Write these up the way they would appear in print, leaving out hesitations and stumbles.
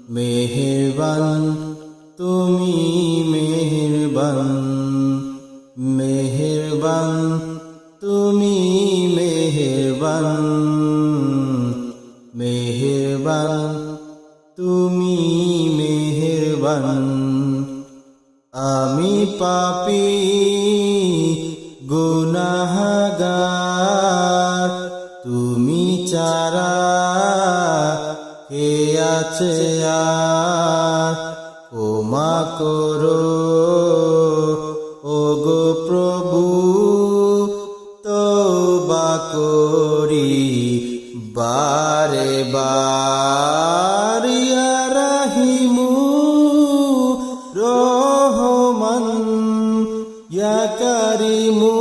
মেহেরবান তুমি মেহেরবান, মেহেরবান তুমি মেহেরবান, মেহেরবান তুমি মেহেরবান। আমি পাপী গুনাহগার, তুমি চারা কে আছে আর, ক্ষমা করো ওগো প্রভু, তওবা করি বারে বার। ইয়া রাহিমু রহমান, ইয়া কারিমু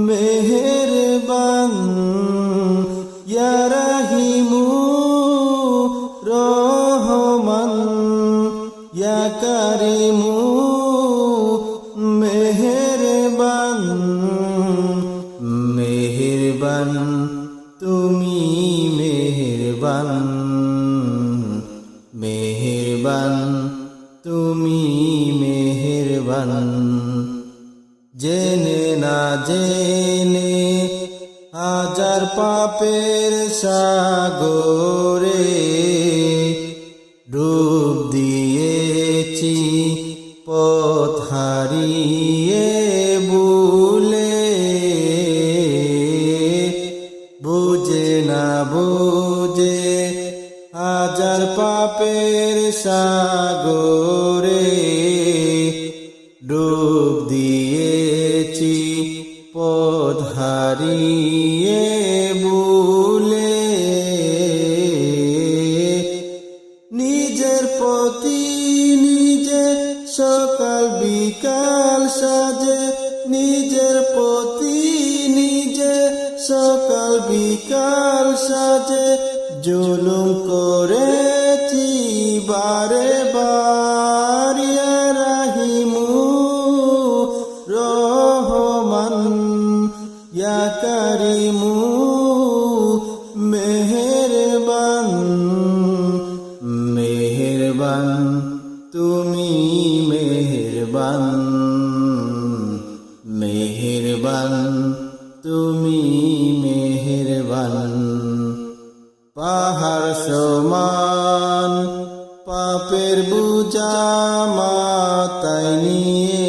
মেহেরবান, ইয়া রাহিমু রহমান, ইয়া কারিমু মেহেরবান, মেহেরবান তুমি মেহেরবান, মেহেরবান তুমি মেহেরবান। জেনে না জেনে হাজার পাপের সাগরে ডুব দিয়েছি পথ হারিয়ে ভুলে, বুঝে না বুঝে হাজার পাপের সাগরে ডুব দিয়েছি পথ হারিয়ে ভুলে। নিজের প্রতি নিজে সকাল বিকাল সাজে, নিজের প্রতি নিজে সকাল বিকাল সাজে জুলুম করেছি বারে বার। ইয়া রাহিমু রহমান, ইয়া কারিমু মেহেরবান, মেহেরবান তুমি মেহেরবান, মেহেরবান তুমি মেহেরবান। পাহাড় সমান পাপের বোঝা মাথায় নিয়ে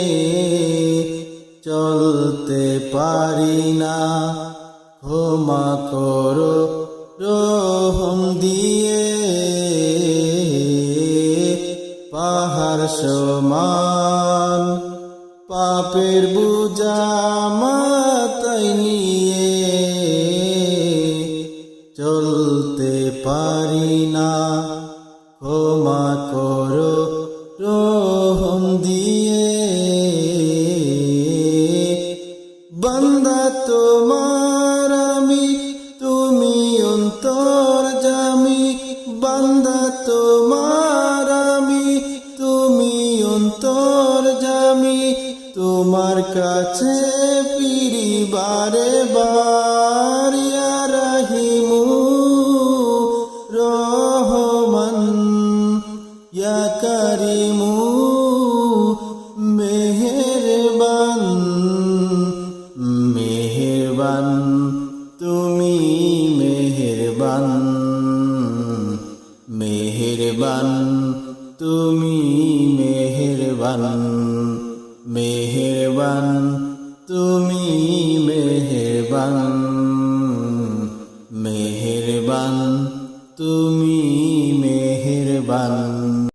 চলতে পারি না, ক্ষমা করো রহম দিয়ে। পাহাড় সমান পাপের বোঝা মাথায় নিয়ে চলতে পারি না, ক্ষমা করো রহম দিয়ে। বান্দা তোমার আমি, তুমি অন্তর্যামী, বান্দা তোমার আমি, তুমি অন্তর্যামী। তোমার কাছে ফিরি বারে বার। ইয়া রাহিমু রহমান, ইয়া কারিমু মেহেরবান, মেহেরবান তুমি মেহেরবান, মেহেরবান তুমি মেহেরবান, মেহেরবান তুমি মেহেরবান, মেহেরবান তুমি মেহেরবান।